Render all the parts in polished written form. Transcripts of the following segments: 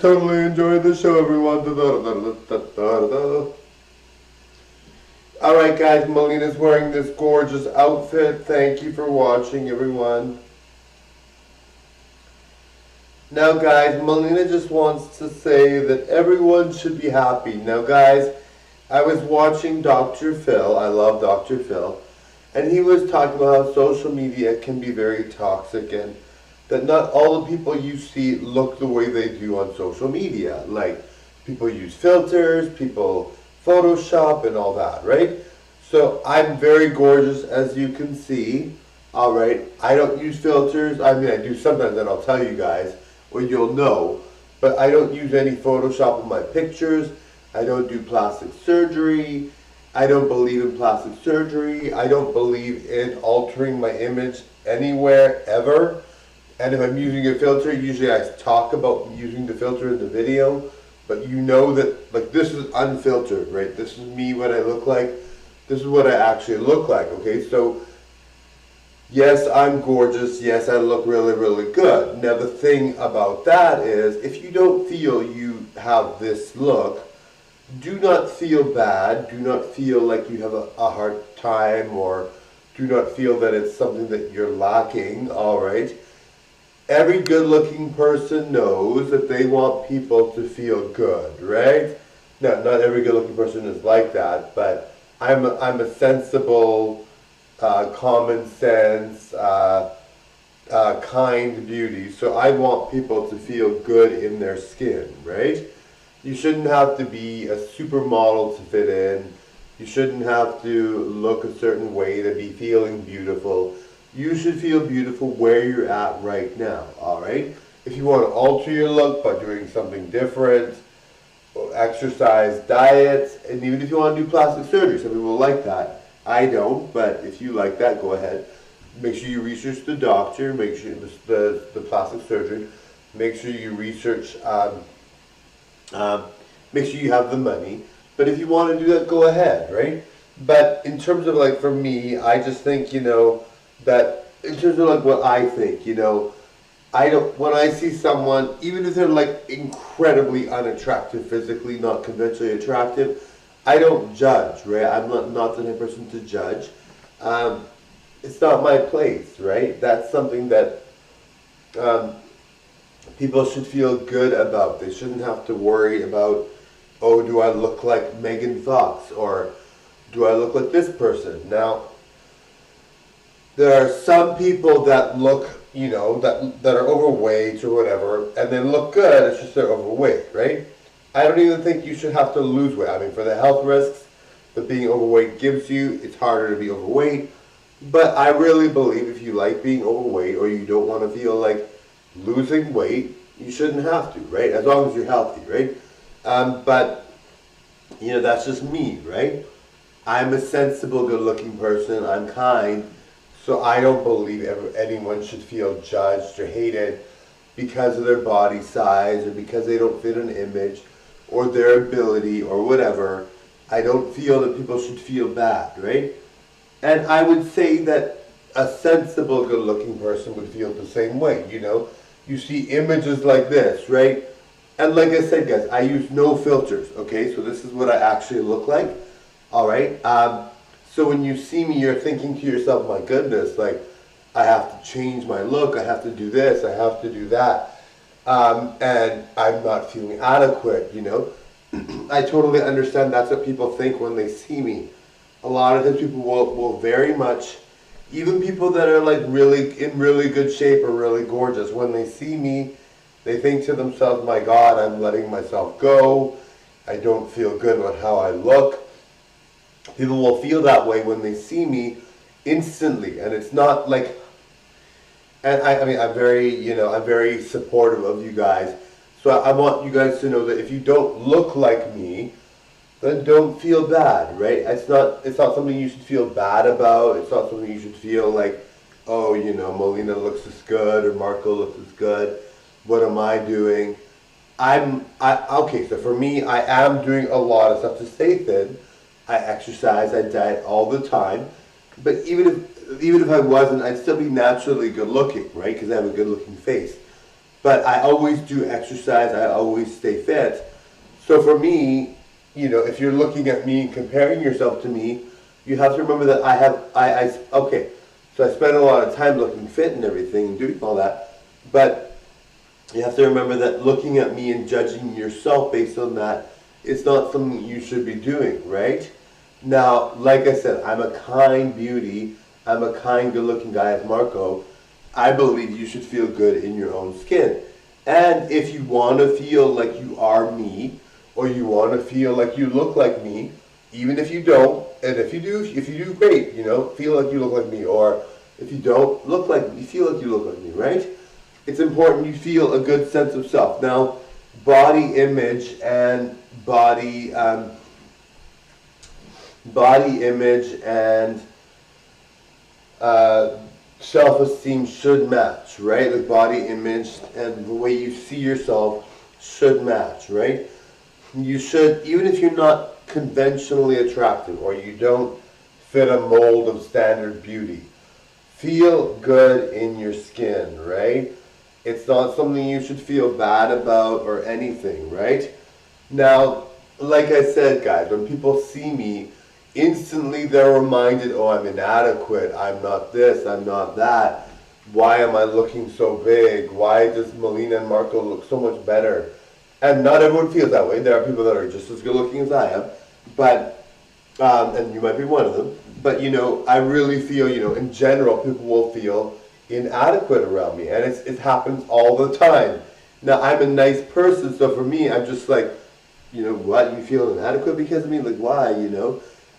Totally enjoyed the show, everyone. Alright guys, Melina's wearing this gorgeous outfit. Thank you for watching, everyone. Now guys, Melina just wants to say that everyone should be happy. Now guys, I was watching Dr. Phil. I love Dr. Phil. And he was talking about how social media can be very toxic and that not all the people you see look the way they do on social media. Like, people use filters, people Photoshop and all that, right? So I'm very gorgeous, as you can see. Alright, I don't use filters. I mean, I do sometimes, and I'll tell you guys, or you'll know. But I don't use any Photoshop in my pictures. I don't do plastic surgery. I don't believe in plastic surgery. I don't believe in altering my image anywhere, ever. And if I'm using a filter, usually I talk about using the filter in the video, but you know that, like, this is unfiltered, right? This is me, what I look like. This is what I actually look like, okay? So, yes, I'm gorgeous. Yes, I look really, really good. Now, the thing about that is, if you don't feel you have this look, do not feel bad. Do not feel like you have a hard time, or do not feel that it's something that you're lacking, all right? Every good-looking person knows that they want people to feel good, right? Now, not every good-looking person is like that, but I'm a sensible, common sense, kind beauty, so I want people to feel good in their skin, right? You shouldn't have to be a supermodel to fit in. You shouldn't have to look a certain way to be feeling beautiful. You should feel beautiful where you're at right now, alright? If you want to alter your look by doing something different, exercise, diet, and even if you want to do plastic surgery, some people like that. I don't, but if you like that, go ahead. Make sure you research the doctor, make sure the plastic surgeon, make sure you research, make sure you have the money. But if you want to do that, go ahead, right? But in terms of, like, for me, I just think, you know, that in terms of, like, what I think, you know, when I see someone, even if they're, like, incredibly unattractive physically, not conventionally attractive, I don't judge, right? I'm not the type of person to judge. It's not my place, right? That's something that people should feel good about. They shouldn't have to worry about, oh, do I look like Megan Fox, or do I look like this person? Now, there are some people that look, you know, that are overweight or whatever, and they look good, it's just they're overweight, right? I don't even think you should have to lose weight. I mean, for the health risks that being overweight gives you, it's harder to be overweight. But I really believe if you like being overweight, or you don't want to feel like losing weight, you shouldn't have to, right? As long as you're healthy, right? But, you know, that's just me, right? I'm a sensible, good-looking person. I'm kind. So I don't believe anyone should feel judged or hated because of their body size, or because they don't fit an image, or their ability, or whatever. I don't feel that people should feel bad, right? And I would say that a sensible, good-looking person would feel the same way, you know? You see images like this, right? And like I said, guys, I use no filters, okay? So this is what I actually look like, all right? So when you see me, you're thinking to yourself, my goodness, like, I have to change my look, I have to do this, I have to do that, and I'm not feeling adequate, you know? I totally understand that's what people think when they see me. A lot of times people will very much, even people that are, like, really in really good shape or really gorgeous, when they see me, they think to themselves, my God, I'm letting myself go, I don't feel good about how I look. People will feel that way when they see me instantly, and it's not like, and I mean, I'm very supportive of you guys, so I want you guys to know that if you don't look like me, then don't feel bad, right? It's not something you should feel bad about. It's not something you should feel like, oh, you know, Melina looks as good, or Marco looks as good. What am I doing? Okay, so for me, I am doing a lot of stuff to stay thin. I exercise, I diet all the time. But even if I wasn't, I'd still be naturally good looking, right? Because I have a good looking face. but I always do exercise, I always stay fit. So for me, if you're looking at me and comparing yourself to me, you have to remember that okay, so I spend a lot of time looking fit and everything and doing all that, but you have to remember that looking at me and judging yourself based on that, it's not something you should be doing, right? Now, like I said, I'm a kind beauty, I'm a kind, good-looking guy as Marco. I believe you should feel good in your own skin. And if you want to feel like you are me, or you want to feel like you look like me, even if you don't, and if you do great, feel like you look like me, or if you don't look like me, feel like you look like me, right? It's important you feel a good sense of self. Now, body image and body image and self-esteem should match, right? The body image and the way you see yourself should match, right? You should, even if you're not conventionally attractive or you don't fit a mold of standard beauty, feel good in your skin, right? It's not something you should feel bad about or anything, right? Now, like I said, guys, when people see me, instantly they're reminded, oh, I'm inadequate, I'm not this, I'm not that. Why am I looking so big? Why does Melina and Marco look so much better? And not everyone feels that way. There are people that are just as good looking as I am, but, and you might be one of them, but I really feel, in general, people will feel inadequate around me, and it happens all the time. Now, I'm a nice person, so for me, I'm just like, what, you feel inadequate because of me? Like, why,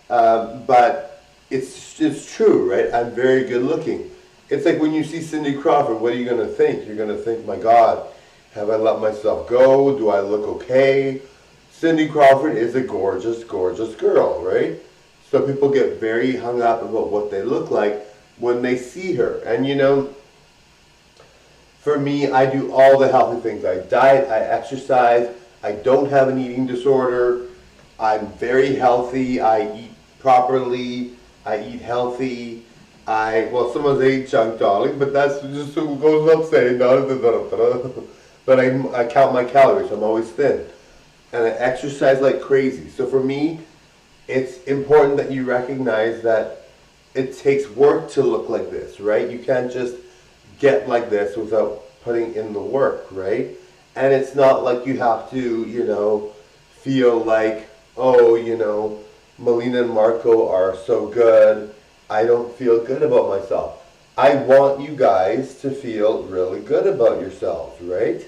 but it's true, right? I'm very good looking. It's like when you see Cindy Crawford, what are you going to think? You're going to think, my God, have I let myself go? Do I look okay? Cindy Crawford is a gorgeous, gorgeous girl, right? So people get very hung up about what they look like when they see her. And for me, I do all the healthy things. I diet, I exercise, I don't have an eating disorder, I'm very healthy, I eat properly, I eat healthy. Someone say junk, darling, but that's just who goes without saying. But I count my calories, I'm always thin. And I exercise like crazy. So for me, it's important that you recognize that it takes work to look like this, right? You can't just get like this without putting in the work, right? And it's not like you have to, feel like, oh, Melina and Marco are so good, I don't feel good about myself. I want you guys to feel really good about yourselves, right?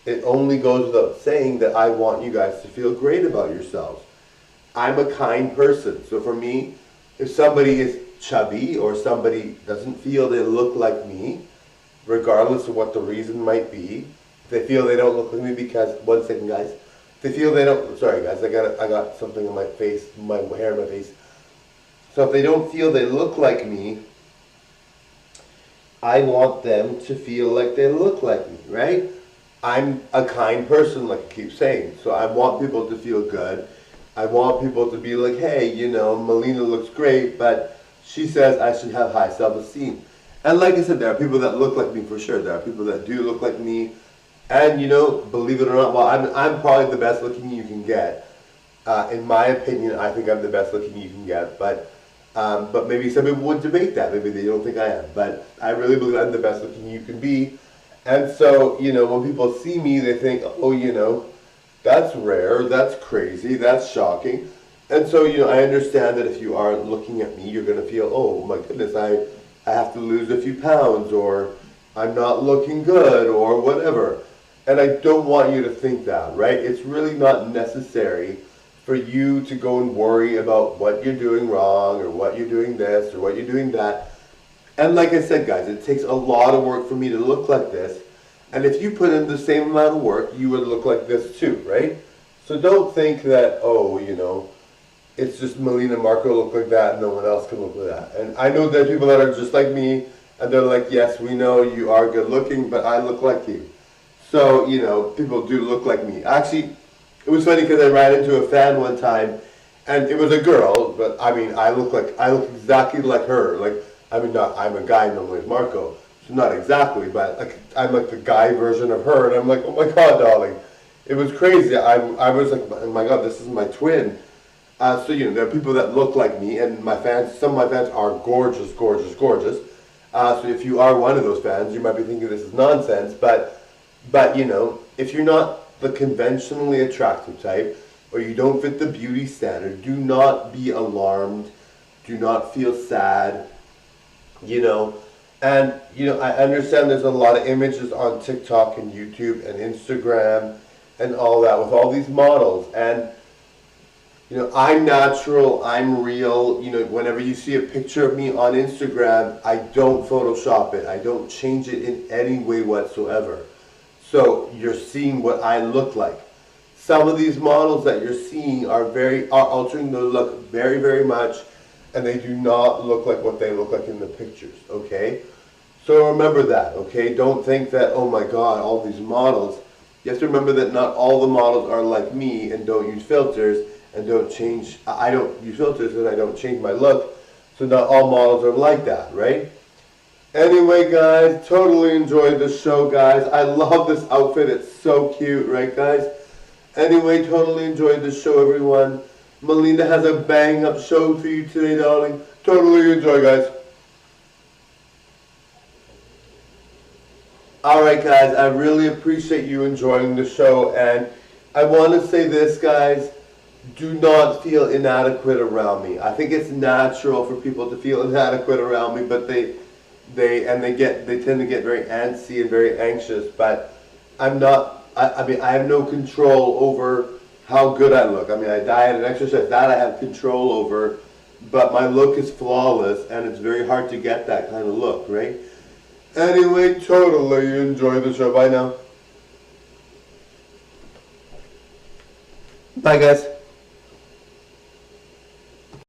It only goes without saying that I want you guys to feel great about yourselves. I'm a kind person, so for me, if somebody is chubby or somebody doesn't feel they look like me, regardless of what the reason might be, if they feel they don't look like me because, one second guys, if they feel they don't, sorry guys, I got something on my face, my hair in my face. So if they don't feel they look like me, I want them to feel like they look like me, right? I'm a kind person, like I keep saying, so I want people to feel good. I want people to be like, hey, Melina looks great, but she says I should have high self-esteem. And like I said, there are people that look like me for sure. There are people that do look like me. And believe it or not, well, I'm probably the best looking you can get. In my opinion, I think I'm the best looking you can get. But maybe some people would debate that. Maybe they don't think I am. But I really believe I'm the best looking you can be. And so, when people see me, they think, oh, that's rare, that's crazy, that's shocking. And so, I understand that if you are looking at me, you're going to feel, oh my goodness, I have to lose a few pounds, or I'm not looking good, or whatever. And I don't want you to think that, right? It's really not necessary for you to go and worry about what you're doing wrong, or what you're doing this, or what you're doing that. And like I said, guys, it takes a lot of work for me to look like this. And if you put in the same amount of work, you would look like this too, right? So don't think that, oh, it's just Melina and Marco look like that and no one else can look like that. And I know there are people that are just like me, and they're like, yes, we know you are good looking, but I look like you. So, people do look like me. Actually, it was funny because I ran into a fan one time, and it was a girl, but I look exactly like her. Like, I'm a guy normally with Marco, So not exactly, but like I'm like the guy version of her, and I'm like, oh my god, darling, it was crazy. I was like, oh my god, this is my twin. So there are people that look like me, and my fans. Some of my fans are gorgeous, gorgeous, gorgeous. So if you are one of those fans, you might be thinking this is nonsense, but if you're not the conventionally attractive type, or you don't fit the beauty standard, do not be alarmed. Do not feel sad. I understand there's a lot of images on TikTok and YouTube and Instagram and all that with all these models. And I'm natural, I'm real. Whenever you see a picture of me on Instagram, I don't Photoshop it. I don't change it in any way whatsoever. So you're seeing what I look like. Some of these models that you're seeing are altering the look very, very much, and they do not look like what they look like in the pictures, okay? So remember that, okay? Don't think that, oh my god, all these models. You have to remember that not all the models are like me and don't use filters and I don't use filters and I don't change my look, so not all models are like that, right? Anyway, guys, totally enjoyed the show, guys. I love this outfit. It's so cute, right, guys? Anyway, totally enjoyed the show, everyone. Melinda has a bang-up show for you today, darling. Totally enjoy, guys. Alright, guys, I really appreciate you enjoying the show, and I want to say this, guys. Do not feel inadequate around me. I think it's natural for people to feel inadequate around me, but they tend to get very antsy and very anxious, but I'm not, I have no control over how good I look. I diet and exercise, that I have control over, but my look is flawless, and it's very hard to get that kind of look, right? Anyway, totally enjoy the show. Bye now. Bye, guys.